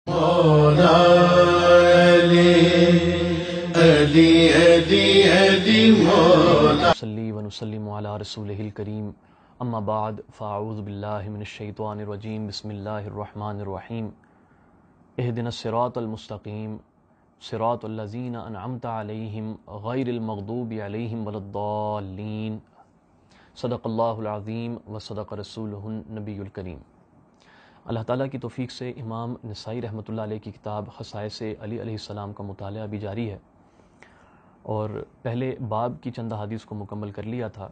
مولا علی مولا صلی ونسلم علی رسولہ الکریم اما بعد فاعوذ باللہ من الشیطان الرجیم بسم اللہ الرحمن الرحیم اہدنا الصراط المستقیم صراط الذین انعمت علیہم غیر المغضوب علیہم ولا الضالین صدق اللہ العظیم وصدق رسولہ النبی الکریم۔ اللہ تعالیٰ کی توفیق سے امام نسائی رحمۃ اللہ علیہ کی کتاب خصائص علی علیہ السلام کا مطالعہ بھی جاری ہے، اور پہلے باب کی چند حدیث کو مکمل کر لیا تھا۔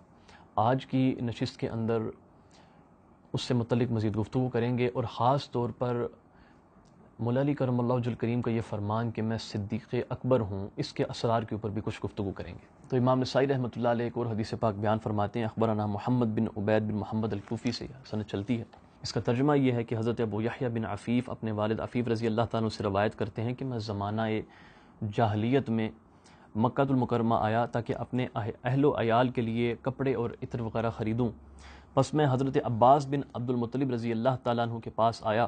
آج کی نشست کے اندر اس سے متعلق مزید گفتگو کریں گے، اور خاص طور پر مولا علی کرم اللہ وجہ الکریم کا یہ فرمان کہ میں صدیق اکبر ہوں، اس کے اثرار کے اوپر بھی کچھ گفتگو کریں گے۔ تو امام نسائی رحمۃ اللہ علیہ ایک اور حدیث پاک بیان فرماتے ہیں، اخبرنا محمد بن عبید بن محمد الکوفی سے سند چلتی ہے۔ اس کا ترجمہ یہ ہے کہ حضرت ابو یحییٰ بن عفیف اپنے والد عفیف رضی اللہ تعالیٰ عنہ سے روایت کرتے ہیں کہ میں زمانہ جاہلیت میں مکہ المکرمہ آیا تاکہ اپنے اہل و عیال کے لیے کپڑے اور عطر وغیرہ خریدوں۔ پس میں حضرت عباس بن عبد المطلب رضی اللہ تعالیٰ عنہ کے پاس آیا،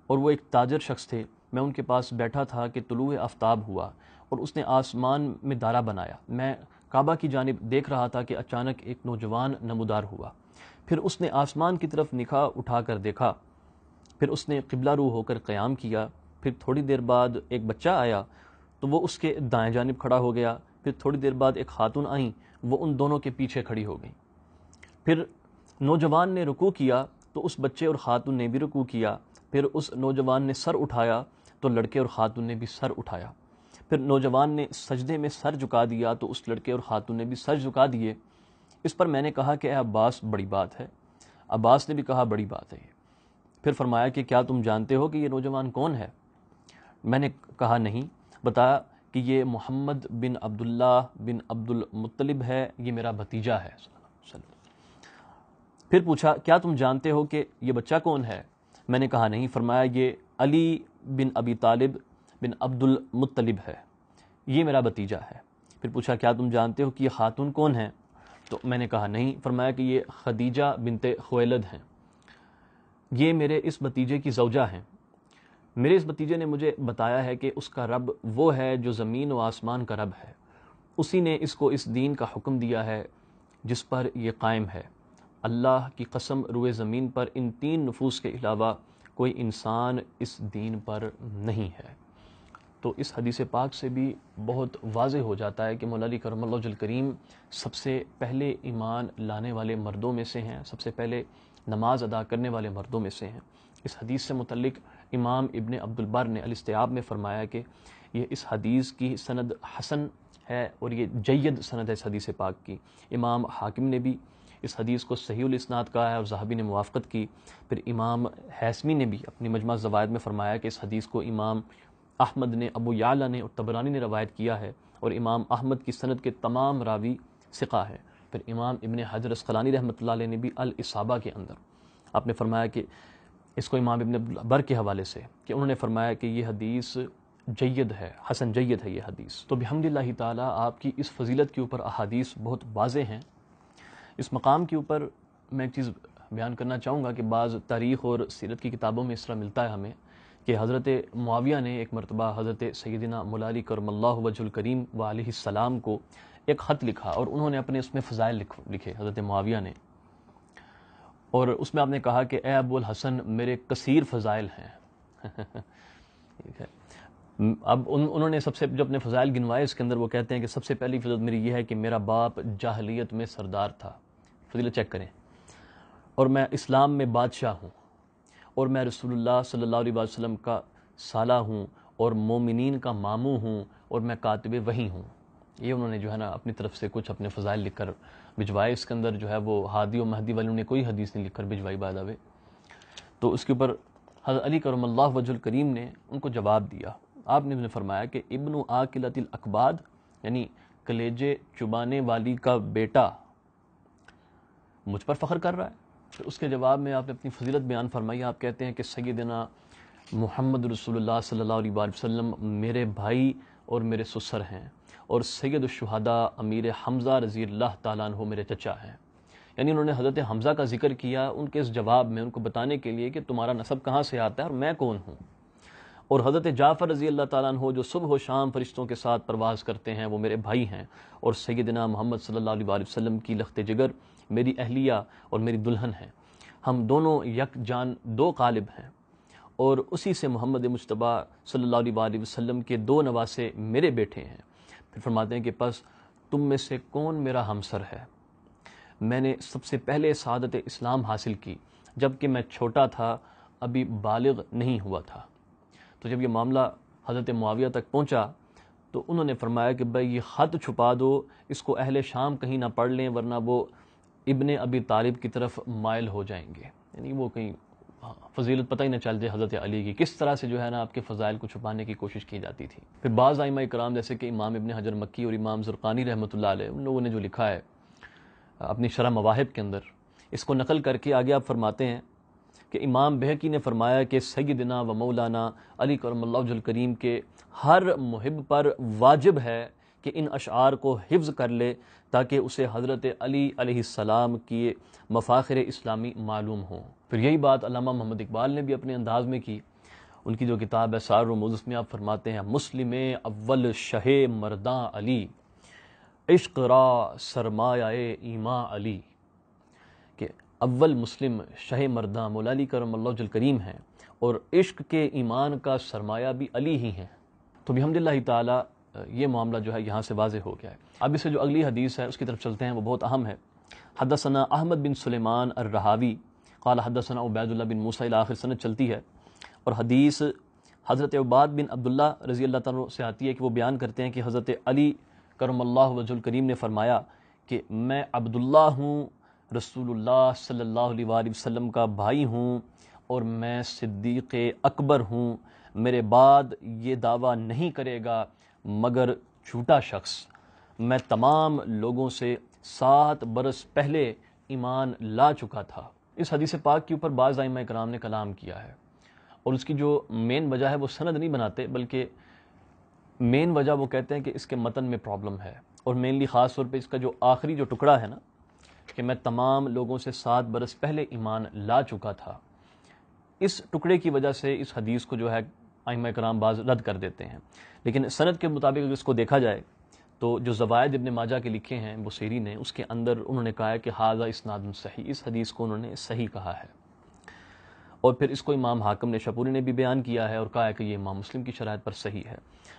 اور وہ ایک تاجر شخص تھے۔ میں ان کے پاس بیٹھا تھا کہ طلوع آفتاب ہوا، اور اس نے آسمان میں دائرہ بنایا۔ میں کعبہ کی جانب دیکھ رہا تھا کہ اچانک ایک نوجوان نمودار ہوا، پھر اس نے آسمان کی طرف نگاہ اٹھا کر دیکھا، پھر اس نے قبلہ رو ہو کر قیام کیا۔ پھر تھوڑی دیر بعد ایک بچہ آیا تو وہ اس کے دائیں جانب کھڑا ہو گیا۔ پھر تھوڑی دیر بعد ایک خاتون آئیں، وہ ان دونوں کے پیچھے کھڑی ہو گئیں۔ پھر نوجوان نے رکوع کیا تو اس بچے اور خاتون نے بھی رکوع کیا۔ پھر اس نوجوان نے سر اٹھایا تو لڑکے اور خاتون نے بھی سر اٹھایا۔ پھر نوجوان نے سجدے میں سر جھکا دیا تو اس لڑکے اور خاتون نے بھی سر جھکا دیے۔ اس پر میں نے کہا کہ اے عباس، بڑی بات ہے۔ عباس نے بھی کہا بڑی بات ہے یہ۔ پھر فرمایا کہ کیا تم جانتے ہو کہ یہ نوجوان کون ہے؟ میں نے کہا نہیں۔ بتایا کہ یہ محمد بن عبداللہ بن عبد المطلب ہے، یہ میرا بھتیجا ہے۔ پھر پوچھا کیا تم جانتے ہو کہ یہ بچہ کون ہے؟ میں نے کہا نہیں۔ فرمایا یہ علی بن ابی طالب بن عبد المطلب ہے، یہ میرا بھتیجا ہے۔ پھر پوچھا کیا تم جانتے ہو کہ یہ خاتون کون ہے؟ تو میں نے کہا نہیں۔ فرمایا کہ یہ خدیجہ بنت خویلد ہیں، یہ میرے اس بھتیجے کی زوجہ ہیں۔ میرے اس بھتیجے نے مجھے بتایا ہے کہ اس کا رب وہ ہے جو زمین و آسمان کا رب ہے، اسی نے اس کو اس دین کا حکم دیا ہے جس پر یہ قائم ہے۔ اللہ کی قسم، روئے زمین پر ان تین نفوس کے علاوہ کوئی انسان اس دین پر نہیں ہے۔ تو اس حدیث پاک سے بھی بہت واضح ہو جاتا ہے کہ مولا علی کرم اللہ وجہ الکریم سب سے پہلے ایمان لانے والے مردوں میں سے ہیں، سب سے پہلے نماز ادا کرنے والے مردوں میں سے ہیں۔ اس حدیث سے متعلق امام ابن عبد البر نے الاستیاب میں فرمایا کہ یہ اس حدیث کی سند حسن ہے، اور یہ جید سند ہے اس حدیث پاک کی۔ امام حاکم نے بھی اس حدیث کو صحیح الاسناد کہا ہے، اور ذہبی نے موافقت کی۔ پھر امام حیثمی نے بھی اپنی مجمع الزوائد میں فرمایا کہ اس حدیث کو امام احمد نے، ابو یعلا نے اور طبرانی نے روایت کیا ہے، اور امام احمد کی سند کے تمام راوی ثقہ ہے۔ پھر امام ابن حجر اسقلانی رحمۃ اللہ علیہ نے بھی الاصابہ کے اندر آپ نے فرمایا کہ اس کو امام ابن عبد البر کے حوالے سے کہ انہوں نے فرمایا کہ یہ حدیث جید ہے، حسن جید ہے یہ حدیث۔ تو بحمد اللہ تعالیٰ آپ کی اس فضیلت کے اوپر احادیث بہت واضح ہیں۔ اس مقام کے اوپر میں ایک چیز بیان کرنا چاہوں گا کہ بعض تاریخ اور سیرت کی کتابوں میں اس طرح ملتا ہے ہمیں کہ حضرت معاویہ نے ایک مرتبہ حضرت سیدنا مولا علی کرم اللہ وجہ الکریم علیہ السلام کو ایک خط لکھا، اور انہوں نے اپنے اس میں فضائل لکھے حضرت معاویہ نے، اور اس میں آپ نے کہا کہ اے ابو الحسن میرے کثیر فضائل ہیں۔ اب انہوں نے سب سے جو اپنے فضائل گنوائے، اس کے اندر وہ کہتے ہیں کہ سب سے پہلی فضیلت میری یہ ہے کہ میرا باپ جاہلیت میں سردار تھا، فضیلت چیک کریں، اور میں اسلام میں بادشاہ ہوں، اور میں رسول اللہ صلی اللہ علیہ وسلم کا سالہ ہوں، اور مومنین کا ماموں ہوں، اور میں کاتب وحی ہوں۔ یہ انہوں نے جو ہے نا اپنی طرف سے کچھ اپنے فضائل لکھ کر بھجوائے۔ اس کے اندر جو ہے وہ ہادی و مہدی والوں نے کوئی حدیث نہیں لکھ کر بھجوائی بائی دا وے۔ تو اس کے اوپر حضرت علی کرم اللہ وجہ الکریم نے ان کو جواب دیا۔ آپ نے فرمایا کہ ابن آکلۃ الاکباد، یعنی کلیجے چبانے والی کا بیٹا مجھ پر فخر کر رہا ہے۔ پھر اس کے جواب میں آپ نے اپنی فضیلت بیان فرمائی۔ آپ کہتے ہیں کہ سیدنا محمد رسول اللہ صلی اللہ علیہ وآلہ وسلم میرے بھائی اور میرے سسر ہیں، اور سید الشہداء امیر حمزہ رضی اللہ تعالیٰ عنہ میرے چچا ہیں۔ یعنی انہوں نے حضرت حمزہ کا ذکر کیا ان کے اس جواب میں، ان کو بتانے کے لیے کہ تمہارا نسب کہاں سے آتا ہے اور میں کون ہوں۔ اور حضرت جعفر رضی اللہ تعالیٰ عنہ جو صبح و شام فرشتوں کے ساتھ پرواز کرتے ہیں وہ میرے بھائی ہیں، اور سیدنا محمد صلی اللہ علیہ وآلہ وسلم کی لخت جگر میری اہلیہ اور میری دلہن ہیں، ہم دونوں یک جان دو قالب ہیں، اور اسی سے محمد مجتبیٰ صلی اللہ علیہ وآلہ وسلم کے دو نواسے میرے بیٹے ہیں۔ پھر فرماتے ہیں کہ پس تم میں سے کون میرا ہمسر ہے؟ میں نے سب سے پہلے سعادت اسلام حاصل کی جبکہ میں چھوٹا تھا، ابھی بالغ نہیں ہوا تھا۔ تو جب یہ معاملہ حضرت معاویہ تک پہنچا تو انہوں نے فرمایا کہ بھائی یہ خط چھپا دو، اس کو اہل شام کہیں نہ پڑھ لیں ورنہ وہ ابن ابی طالب کی طرف مائل ہو جائیں گے، یعنی وہ کہیں فضیلت پتہ ہی نہ چل جائے حضرت علی کی، کس طرح سے جو ہے نا آپ کے فضائل کو چھپانے کی کوشش کی جاتی تھی۔ پھر بعض ائمہ کرام جیسے کہ امام ابن حجر مکی اور امام زرقانی رحمۃ اللہ علیہ، ان لوگوں نے جو لکھا ہے اپنی شرح مواہب کے اندر، اس کو نقل کر کے آگے آپ فرماتے ہیں کہ امام بہقی نے فرمایا کہ سیدنا و مولانا علی کرم اللہ وجہ الکریم کے ہر محب پر واجب ہے کہ ان اشعار کو حفظ کر لے تاکہ اسے حضرت علی علیہ السلام کی مفاخر اسلامی معلوم ہوں۔ پھر یہی بات علامہ محمد اقبال نے بھی اپنے انداز میں کی، ان کی جو کتاب ہے سار رموز، اس میں آپ فرماتے ہیں مسلم اول شہ مرداں علی، عشق را سرمایہ ایماں علی، کہ اول مسلم شہ مرداں مولا علی کرم اللہ وجہ الکریم ہیں اور عشق کے ایمان کا سرمایہ بھی علی ہی ہیں۔ تو بحمداللہ تعالی یہ معاملہ جو ہے یہاں سے واضح ہو گیا ہے۔ اب اس سے جو اگلی حدیث ہے اس کی طرف چلتے ہیں، وہ بہت اہم ہے۔ حدثنا احمد بن سلیمان الرہاوی قال حدثنا عبید اللہ بن موسیٰ الی آخر سند چلتی ہے، اور حدیث حضرت عباد بن عبداللہ رضی اللہ تعالیٰ سے آتی ہے کہ وہ بیان کرتے ہیں کہ حضرت علی کرم اللہ وجہ الکریم نے فرمایا کہ میں عبداللہ ہوں، رسول اللہ صلی اللہ علیہ وآلہ وسلم کا بھائی ہوں، اور میں صدیق اکبر ہوں، میرے بعد یہ دعویٰ نہیں کرے گا مگر جھوٹا شخص، میں تمام لوگوں سے 7 برس پہلے ایمان لا چکا تھا۔ اس حدیث پاک کے اوپر بعض ائمہ کرام نے کلام کیا ہے، اور اس کی جو مین وجہ ہے وہ سند نہیں بناتے، بلکہ مین وجہ وہ کہتے ہیں کہ اس کے متن میں پرابلم ہے، اور مینلی خاص طور پہ اس کا جو آخری جو ٹکڑا ہے نا کہ میں تمام لوگوں سے 7 برس پہلے ایمان لا چکا تھا، اس ٹکڑے کی وجہ سے اس حدیث کو جو ہے ائمہ کرام بعض رد کر دیتے ہیں۔ لیکن سند کے مطابق اگر اس کو دیکھا جائے تو جو زوائد ابن ماجہ کے لکھے ہیں بصیری نے، اس کے اندر انہوں نے کہا ہے کہ ھذا اسناد صحیح، اس حدیث کو انہوں نے صحیح کہا ہے، اور پھر اس کو امام حاکم نے شپوری نے بھی بیان کیا ہے اور کہا ہے کہ یہ امام مسلم کی شرائط پر صحیح ہے۔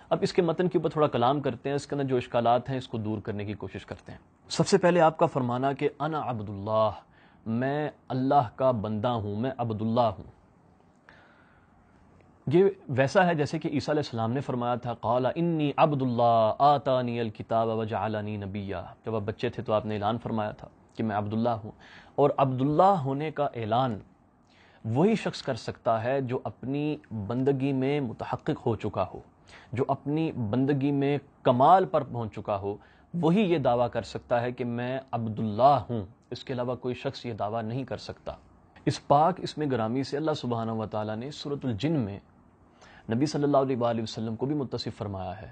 اب اس کے متن کے اوپر تھوڑا کلام کرتے ہیں، اس کے اندر جو اشکالات ہیں اس کو دور کرنے کی کوشش کرتے ہیں۔ سب سے پہلے آپ کا فرمانا کہ انا عبداللہ، میں اللہ کا بندہ ہوں، میں عبداللہ ہوں، یہ ویسا ہے جیسے کہ عیسیٰ علیہ السلام نے فرمایا تھا قال انی عبد اللہ آتانی الکتاب وجعلنی نبیا، جب آپ بچے تھے تو آپ نے اعلان فرمایا تھا کہ میں عبداللہ ہوں، اور عبداللہ ہونے کا اعلان وہی شخص کر سکتا ہے جو اپنی بندگی میں متحقق ہو چکا ہو، جو اپنی بندگی میں کمال پر پہنچ چکا ہو، وہی یہ دعویٰ کر سکتا ہے کہ میں عبداللہ ہوں، اس کے علاوہ کوئی شخص یہ دعویٰ نہیں کر سکتا۔ اس پاک اسم گرامی سے اللہ سبحانہ و تعالیٰ نے سورۃ الجن میں نبی صلی اللہ علیہ وآلہ وسلم کو بھی متصف فرمایا ہے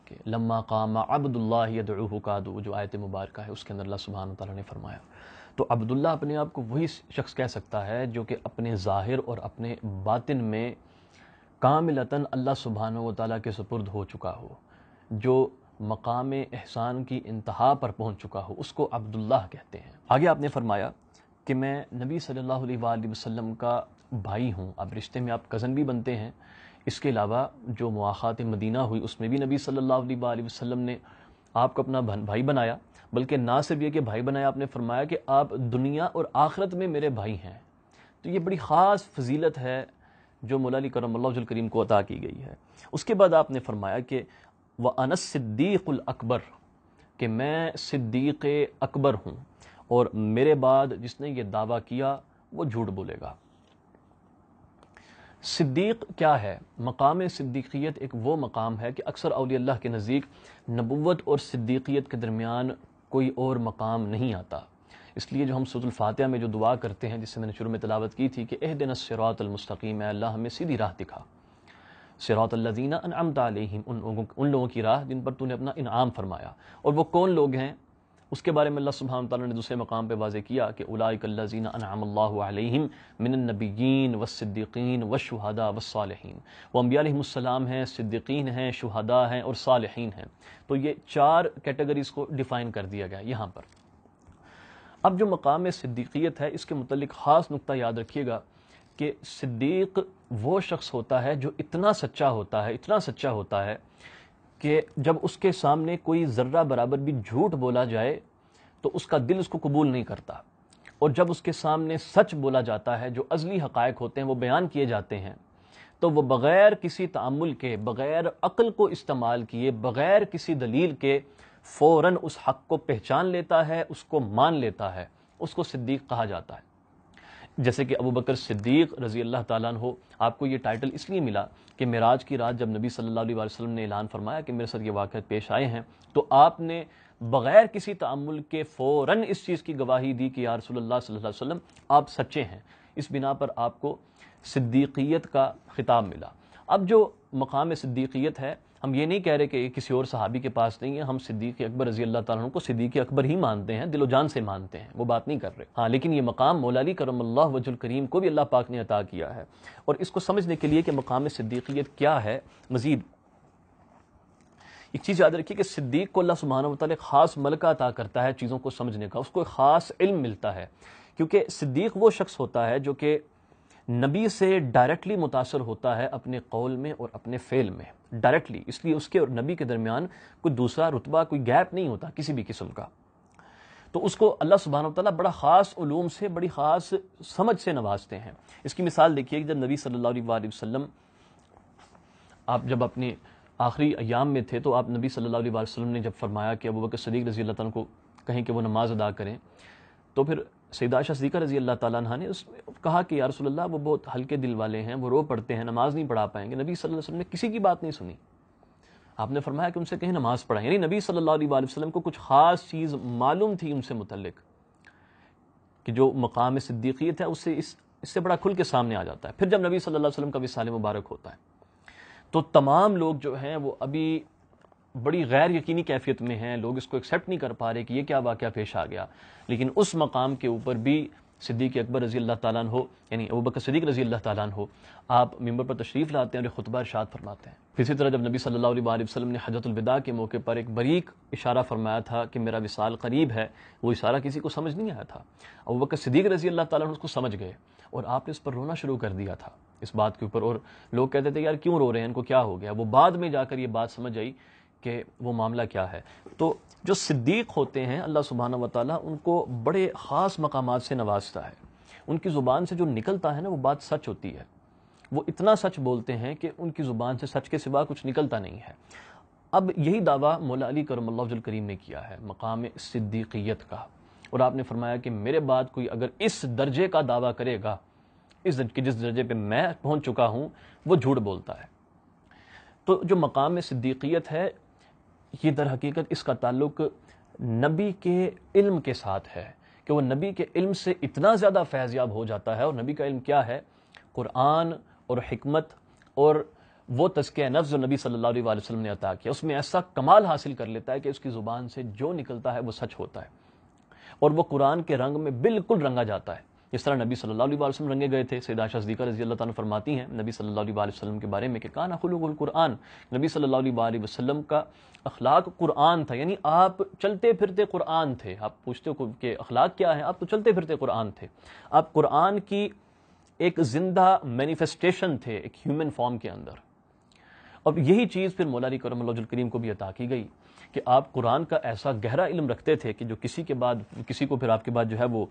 کہ لما قام عبد اللہ یدعوہ کادوا، جو آیت مبارکہ ہے اس کے اندر اللہ سبحانہ و تعالیٰ نے فرمایا۔ تو عبداللہ اپنے آپ کو وہی شخص کہہ سکتا ہے جو کہ اپنے ظاہر اور اپنے باطن میں کاملتاً اللہ سبحانہ و تعالیٰ کے سپرد ہو چکا ہو، جو مقام احسان کی انتہا پر پہنچ چکا ہو، اس کو عبداللہ کہتے ہیں۔ آگے آپ نے فرمایا کہ میں نبی صلی اللہ علیہ وآلہ وسلم کا بھائی ہوں، اب رشتے میں آپ کزن بھی بنتے ہیں، اس کے علاوہ جو مواخات مدینہ ہوئی اس میں بھی نبی صلی اللہ علیہ وآلہ وسلم نے آپ کو اپنا بھائی بنایا، بلکہ نہ صرف یہ کہ بھائی بنایا، آپ نے فرمایا کہ آپ دنیا اور آخرت میں میرے بھائی ہیں۔ تو یہ بڑی خاص فضیلت ہے جو مولا علی کرم اللہ وجہ الکریم کو عطا کی گئی ہے۔ اس کے بعد آپ نے فرمایا کہ وَأَنَا الصِّدِّيقُ الْأَكْبَرُ، کہ میں صدیق اکبر ہوں، اور میرے بعد جس نے یہ دعویٰ کیا وہ جھوٹ بولے گا۔ صدیق کیا ہے؟ مقام صدیقیت ایک وہ مقام ہے کہ اکثر اولیاء اللہ کے نزدیک نبوت اور صدیقیت کے درمیان کوئی اور مقام نہیں آتا، اس لیے جو ہم سورۃ الفاتحہ میں جو دعا کرتے ہیں، جس سے میں نے شروع میں تلاوت کی تھی کہ اہدنا الصراط المستقیم، اے اللہ ہمیں سیدھی راہ دکھا، صراط الذین انعمت علیہم، ان لوگوں کی راہ جن پر تو نے اپنا انعام فرمایا، اور وہ کون لوگ ہیں؟ اس کے بارے میں اللہ سبحانہ تعالیٰ نے دوسرے مقام پہ واضح کیا کہ اولئک الذین انعم اللہ علیہم من النبیین والصدیقین والشہداء والصالحین، وہ انبیاء علیہم السلام ہیں، صدیقین ہیں، شہداء ہیں اور صالحین ہیں۔ تو یہ 4 کیٹیگریز کو ڈیفائن کر دیا گیا یہاں پر۔ اب جو مقام صدیقیت ہے اس کے متعلق خاص نقطہ یاد رکھیے گا کہ صدیق وہ شخص ہوتا ہے جو اتنا سچا ہوتا ہے کہ جب اس کے سامنے کوئی ذرہ برابر بھی جھوٹ بولا جائے تو اس کا دل اس کو قبول نہیں کرتا، اور جب اس کے سامنے سچ بولا جاتا ہے، جو ازلی حقائق ہوتے ہیں وہ بیان کیے جاتے ہیں، تو وہ بغیر کسی تعامل کے، بغیر عقل کو استعمال کیے، بغیر کسی دلیل کے فوراً اس حق کو پہچان لیتا ہے، اس کو مان لیتا ہے، اس کو صدیق کہا جاتا ہے۔ جیسے کہ ابوبکر صدیق رضی اللہ تعالیٰ عنہ، آپ کو یہ ٹائٹل اس لیے ملا کہ معراج کی رات جب نبی صلی اللہ علیہ وسلم نے اعلان فرمایا کہ میرے ساتھ یہ واقعات پیش آئے ہیں، تو آپ نے بغیر کسی تعامل کے فوراً اس چیز کی گواہی دی کہ یا رسول اللہ صلی اللہ علیہ وسلم آپ سچے ہیں۔ اس بنا پر آپ کو صدیقیت کا خطاب ملا۔ اب جو مقام صدیقیت ہے، ہم یہ نہیں کہہ رہے کہ یہ کسی اور صحابی کے پاس نہیں ہے، ہم صدیق اکبر رضی اللہ تعالیٰ عنہ کو صدیق اکبر ہی مانتے ہیں، دل و جان سے مانتے ہیں، وہ بات نہیں کر رہے۔ ہاں، لیکن یہ مقام مولا علی کرم اللہ وجہ الکریم کو بھی اللہ پاک نے عطا کیا ہے، اور اس کو سمجھنے کے لیے کہ مقام صدیقیت کیا ہے، مزید ایک چیز یاد رکھیے کہ صدیق کو اللہ سبحانہ و تعالیٰ خاص ملکہ عطا کرتا ہے چیزوں کو سمجھنے کا، اس کو ایک خاص علم ملتا ہے، کیونکہ صدیق وہ شخص ہوتا ہے جو کہ نبی سے ڈائریکٹلی متاثر ہوتا ہے اپنے قول میں اور اپنے فعل میں، ڈائریکٹلی، اس لیے اس کے اور نبی کے درمیان کوئی دوسرا رتبہ، کوئی گیپ نہیں ہوتا کسی بھی قسم کا۔ تو اس کو اللہ سبحانہ وتعالیٰ بڑا خاص علوم سے، بڑی خاص سمجھ سے نوازتے ہیں۔ اس کی مثال دیکھیے کہ جب نبی صلی اللہ علیہ وسلم، آپ جب اپنے آخری ایام میں تھے تو آپ نبی صلی اللہ علیہ وسلم نے جب فرمایا کہ ابوبکر صدیق رضی اللہ تعالیٰ کو کہیں کہ وہ نماز ادا کریں، تو پھر سیدہ عائشہ صدیقہ رضی اللہ تعالیٰ عنہ نے کہا کہ یا رسول اللہ وہ بہت ہلکے دل والے ہیں، وہ رو پڑتے ہیں، نماز نہیں پڑھا پائیں گے۔ نبی صلی اللہ علیہ وسلم نے کسی کی بات نہیں سنی، آپ نے فرمایا کہ ان سے کہیں نماز پڑھائیں، یعنی نبی صلی اللہ علیہ وسلم کو کچھ خاص چیز معلوم تھی ان سے متعلق کہ جو مقام صدیقیت ہے اس سے بڑا کھل کے سامنے آ جاتا ہے۔ پھر جب نبی صلی اللہ علیہ وسلم کا وصال مبارک ہوتا ہے تو تمام لوگ جو ہیں وہ ابھی بڑی غیر یقینی کیفیت میں ہیں، لوگ اس کو ایکسیپٹ نہیں کر پا رہے کہ یہ کیا واقعہ پیش آ گیا، لیکن اس مقام کے اوپر بھی صدیق اکبر رضی اللہ تعالیٰ عنہ، یعنی ابوبکر صدیق رضی اللہ تعالیٰ عنہ، آپ ممبر پر تشریف لاتے ہیں اور خطبہ ارشاد فرماتے ہیں۔ پھر اسی طرح جب نبی صلی اللہ علیہ وسلم نے حجۃ الوداع کے موقع پر ایک باریک اشارہ فرمایا تھا کہ میرا وصال قریب ہے، وہ اشارہ کسی کو سمجھ نہیں آیا تھا، ابوبکر صدیق رضی اللہ تعالیٰ عنہ اس کو سمجھ گئے اور آپ نے اس پر رونا شروع کر دیا تھا اس بات کے اوپر، اور لوگ کہتے تھے یار کیوں رو رہے ہیں، ان کو کیا ہو گیا؟ وہ بعد میں جا کر یہ بات سمجھ آئی کہ وہ معاملہ کیا ہے۔ تو جو صدیق ہوتے ہیں اللہ سبحانہ و تعالیٰ ان کو بڑے خاص مقامات سے نوازتا ہے، ان کی زبان سے جو نکلتا ہے نا وہ بات سچ ہوتی ہے، وہ اتنا سچ بولتے ہیں کہ ان کی زبان سے سچ کے سوا کچھ نکلتا نہیں ہے۔ اب یہی دعویٰ مولا علی کرم اللہ وجہ الکریم نے کیا ہے مقام صدیقیت کا، اور آپ نے فرمایا کہ میرے بعد کوئی اگر اس درجے کا دعویٰ کرے گا، جس درجے پہ میں پہنچ چکا ہوں، وہ جھوٹ بولتا ہے۔ تو جو مقام صدیقیت ہے یہ در حقیقت اس کا تعلق نبی کے علم کے ساتھ ہے کہ وہ نبی کے علم سے اتنا زیادہ فیض یاب ہو جاتا ہے، اور نبی کا علم کیا ہے؟ قرآن اور حکمت اور وہ تزکیہ نفس جو نبی صلی اللہ علیہ وسلم نے عطا کیا، اس میں ایسا کمال حاصل کر لیتا ہے کہ اس کی زبان سے جو نکلتا ہے وہ سچ ہوتا ہے، اور وہ قرآن کے رنگ میں بالکل رنگا جاتا ہے، جس طرح نبی صلی اللہ علیہ وسلم رنگے گئے تھے۔ سیدہ عائشہ صدیقہ رضی اللہ تعالیٰ فرماتی ہیں نبی صلی اللہ علیہ وسلم کے بارے میں کہ کان خلق القرآن، نبی صلی اللہ علیہ وسلم کا اخلاق قرآن تھا، یعنی آپ چلتے پھرتے قرآن تھے۔ آپ پوچھتے ہو کہ اخلاق کیا ہے؟ آپ تو چلتے پھرتے قرآن تھے، آپ قرآن کی ایک زندہ مینیفیسٹیشن تھے ایک ہیومن فارم کے اندر۔ اور یہی چیز پھر مولا علی کرم اللہ وجہ الکریم کو بھی عطا کی گئی کہ آپ قرآن کا ایسا گہرا علم رکھتے تھے کہ جو کسی کو پھر آپ کے بعد جو ہے وہ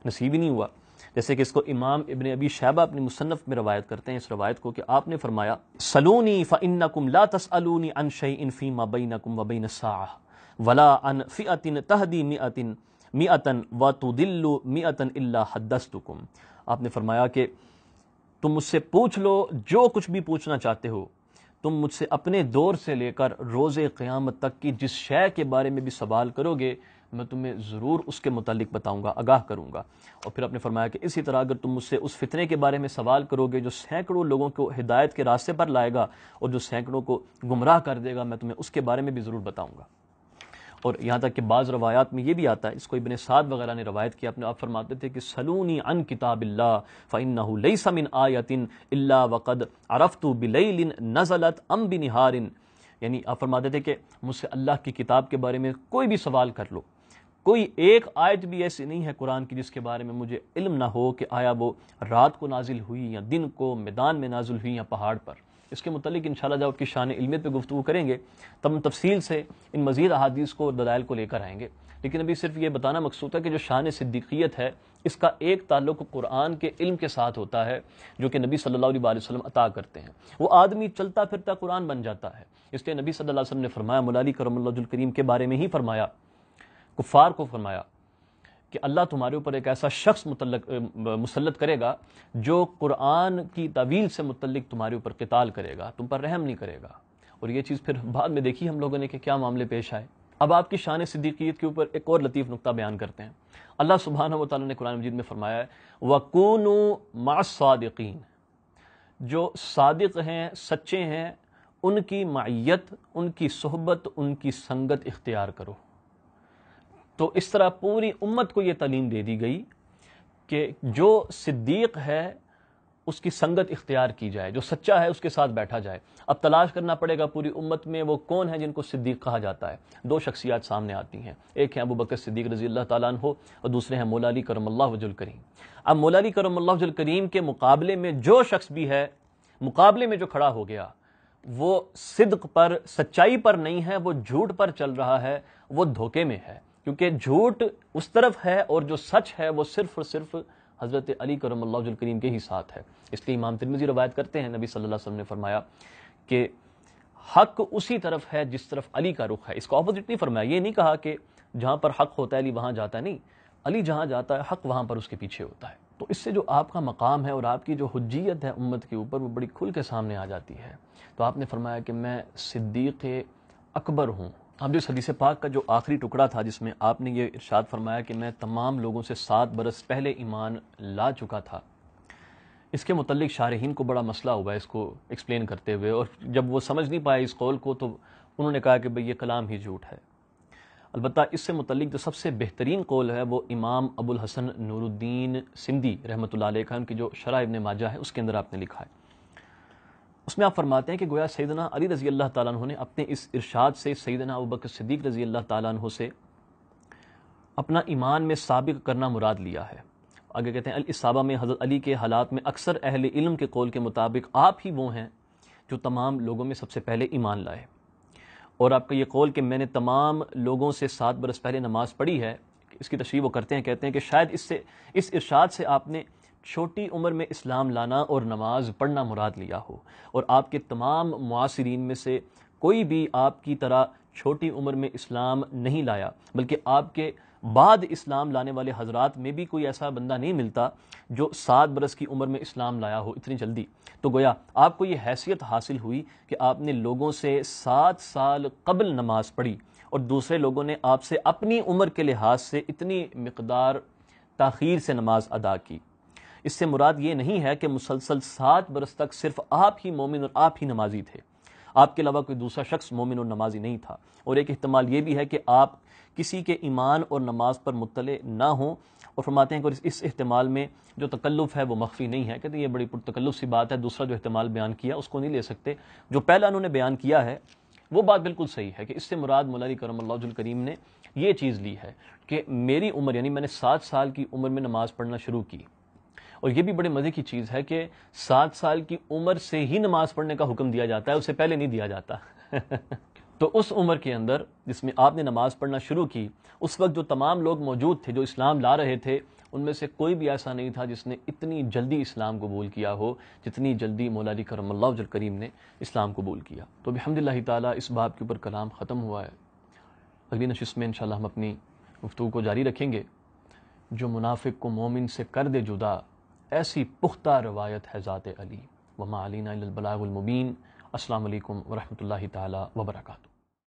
نصیب ہی نہیں ہوا۔ جیسے کہ اس کو امام ابن ابی شیبہ اپنی مصنف میں روایت کرتے ہیں اس روایت کو کہ آپ نے فرمایا سلونی فإنکم لا تسألونی عن شیء فیما بینکم وبین الساعة ولا عن فئة تہدی مئة وتضل مئة الا حدثتکم۔ آپ نے فرمایا کہ تم مجھ سے پوچھ لو جو کچھ بھی پوچھنا چاہتے ہو، تم مجھ سے اپنے دور سے لے کر روز قیامت تک کی جس شے کے بارے میں بھی سوال کرو گے میں تمہیں ضرور اس کے متعلق بتاؤں گا، آگاہ کروں گا۔ اور پھر آپ نے فرمایا کہ اسی طرح اگر تم مجھ سے اس فتنے کے بارے میں سوال کرو گے جو سینکڑوں لوگوں کو ہدایت کے راستے پر لائے گا اور جو سینکڑوں کو گمراہ کر دے گا، میں تمہیں اس کے بارے میں بھی ضرور بتاؤں گا۔ اور یہاں تک کہ بعض روایات میں یہ بھی آتا ہے، اس کو ابن سعد وغیرہ نے روایت کیا، آپ فرماتے تھے کہ سلونی عن کتاب اللہ فإنہ لیس من آیۃ الا وقد عرفت بلیل نزلت ام بنہار، یعنی آپ فرماتے تھے کہ مجھ سے اللہ کی کتاب کے بارے میں کوئی بھی سوال کر لو، کوئی ایک آیت بھی ایسی نہیں ہے قرآن کی جس کے بارے میں مجھے علم نہ ہو کہ آیا وہ رات کو نازل ہوئی یا دن کو میدان میں نازل ہوئی یا پہاڑ پر۔ اس کے متعلق انشاءاللہ جب آپ کی شان علمیت پہ گفتگو کریں گے تب ہم تفصیل سے ان مزید احادیث کو اور دلائل کو لے کر آئیں گے، لیکن ابھی صرف یہ بتانا مقصود ہے کہ جو شان صدیقیت ہے اس کا ایک تعلق قرآن کے علم کے ساتھ ہوتا ہے جو کہ نبی صلی اللہ علیہ وسلم عطا کرتے ہیں۔ وہ آدمی چلتا پھرتا قرآن بن جاتا ہے، اس لیے نبی صلی اللہ علیہ وسلم نے فرمایا، مولا علی کرم اللہ وجہ الکریم کے بارے میں ہی فرمایا، کفار کو فرمایا کہ اللہ تمہارے اوپر ایک ایسا شخص مسلط کرے گا جو قرآن کی تعویل سے متعلق تمہارے اوپر قتال کرے گا، تم پر رحم نہیں کرے گا۔ اور یہ چیز پھر بعد میں دیکھی ہم لوگوں نے کہ کیا معاملے پیش آئے۔ اب آپ کی شان صدیقیت کے اوپر ایک اور لطیف نقطہ بیان کرتے ہیں۔ اللہ سبحانہ و تعالیٰ نے قرآن مجید میں فرمایا ہے وَكُونُوا مَعَ الصَّادِقِينَ، جو صادق ہیں، سچے ہیں، ان کی معیت، ان کی صحبت، ان کی سنگت اختیار کرو۔ تو اس طرح پوری امت کو یہ تعلیم دے دی گئی کہ جو صدیق ہے اس کی سنگت اختیار کی جائے، جو سچا ہے اس کے ساتھ بیٹھا جائے۔ اب تلاش کرنا پڑے گا پوری امت میں وہ کون ہیں جن کو صدیق کہا جاتا ہے۔ دو شخصیات سامنے آتی ہیں، ایک ہے ابو بکر صدیق رضی اللہ تعالیٰ عنہ اور دوسرے ہیں مولا علی کرم اللہ وجہ الکریم۔ اب مولا علی کرم اللہ وجہ الکریم کے مقابلے میں جو شخص بھی ہے، مقابلے میں جو کھڑا ہو گیا، وہ صدق پر، سچائی پر نہیں ہے، وہ جھوٹ پر چل رہا ہے، وہ دھوکے میں ہے، کیونکہ جھوٹ اس طرف ہے اور جو سچ ہے وہ صرف اور صرف حضرت علی کرم اللہ وجہ الکریم کے ہی ساتھ ہے۔ اس لیے امام ترمذی روایت کرتے ہیں نبی صلی اللہ علیہ وسلم نے فرمایا کہ حق اسی طرف ہے جس طرف علی کا رخ ہے۔ اس کو اپوزٹ نہیں فرمایا، یہ نہیں کہا کہ جہاں پر حق ہوتا ہے علی وہاں جاتا ہے، نہیں، علی جہاں جاتا ہے حق وہاں پر اس کے پیچھے ہوتا ہے۔ تو اس سے جو آپ کا مقام ہے اور آپ کی جو حجیت ہے امت کے اوپر وہ بڑی کھل کے سامنے آ جاتی ہے۔ تو آپ نے فرمایا کہ میں صدیق اکبر ہوں۔ اب جو اس حدیث پاک کا جو آخری ٹکڑا تھا جس میں آپ نے یہ ارشاد فرمایا کہ میں تمام لوگوں سے 7 برس پہلے ایمان لا چکا تھا، اس کے متعلق شارحین کو بڑا مسئلہ ہوا ہے اس کو ایکسپلین کرتے ہوئے، اور جب وہ سمجھ نہیں پائے اس قول کو تو انہوں نے کہا کہ بھئی یہ کلام ہی جھوٹ ہے۔ البتہ اس سے متعلق جو سب سے بہترین قول ہے وہ امام ابو الحسن نور الدین سندھی رحمۃ اللہ علیہ کا، ان کی جو شرح ابن ماجہ ہے اس کے اندر آپ نے لکھا ہے۔ اس میں آپ فرماتے ہیں کہ گویا سیدنا علی رضی اللہ تعالیٰ عنہ نے اپنے اس ارشاد سے سیدنا ابوبکر صدیق رضی اللہ تعالیٰ عنہ سے اپنا ایمان میں سابق کرنا مراد لیا ہے۔ آگے کہتے ہیں الاصابہ میں حضرت علی کے حالات میں اکثر اہل علم کے قول کے مطابق آپ ہی وہ ہیں جو تمام لوگوں میں سب سے پہلے ایمان لائے، اور آپ کا یہ قول کہ میں نے تمام لوگوں سے 7 برس پہلے نماز پڑھی ہے، اس کی تشریح وہ کرتے ہیں، کہتے ہیں کہ شاید اس ارشاد سے آپ نے چھوٹی عمر میں اسلام لانا اور نماز پڑھنا مراد لیا ہو، اور آپ کے تمام معاصرین میں سے کوئی بھی آپ کی طرح چھوٹی عمر میں اسلام نہیں لایا، بلکہ آپ کے بعد اسلام لانے والے حضرات میں بھی کوئی ایسا بندہ نہیں ملتا جو 7 برس کی عمر میں اسلام لایا ہو اتنی جلدی۔ تو گویا آپ کو یہ حیثیت حاصل ہوئی کہ آپ نے لوگوں سے 7 سال قبل نماز پڑھی، اور دوسرے لوگوں نے آپ سے اپنی عمر کے لحاظ سے اتنی مقدار تاخیر سے نماز ادا کی۔ اس سے مراد یہ نہیں ہے کہ مسلسل 7 برس تک صرف آپ ہی مومن اور آپ ہی نمازی تھے، آپ کے علاوہ کوئی دوسرا شخص مومن اور نمازی نہیں تھا۔ اور ایک احتمال یہ بھی ہے کہ آپ کسی کے ایمان اور نماز پر مطلع نہ ہوں، اور فرماتے ہیں کہ اس احتمال میں جو تکلف ہے وہ مخفی نہیں ہے، کہتے ہیں یہ بڑی پرتکلف سی بات ہے، دوسرا جو احتمال بیان کیا اس کو نہیں لے سکتے، جو پہلا انہوں نے بیان کیا ہے وہ بات بالکل صحیح ہے کہ اس سے مراد مولا علی کرم اللہ وجہ الکریم نے یہ چیز لی ہے کہ میری عمر، یعنی میں نے 7 سال کی عمر میں نماز پڑھنا شروع کی۔ اور یہ بھی بڑے مزے کی چیز ہے کہ 7 سال کی عمر سے ہی نماز پڑھنے کا حکم دیا جاتا ہے، اس سے پہلے نہیں دیا جاتا۔ تو اس عمر کے اندر جس میں آپ نے نماز پڑھنا شروع کی، اس وقت جو تمام لوگ موجود تھے جو اسلام لا رہے تھے، ان میں سے کوئی بھی ایسا نہیں تھا جس نے اتنی جلدی اسلام قبول کیا ہو جتنی جلدی مولا علی کرم اللہ وجہ الکریم نے اسلام قبول کیا۔ تو بحمداللہ تعالیٰ اس باب کے اوپر کلام ختم ہوا ہے۔ اگلی نشست میں انشاءاللہ ہم اپنی گفتگو کو جاری رکھیں گے۔ جو منافق کو مومن سے کر دے جدا، ایسی پختہ روایت ہے ذات علی۔ وما علینا الا البلاغ المبین۔ السلام علیکم ورحمۃ اللہ تعالی وبرکاتہ۔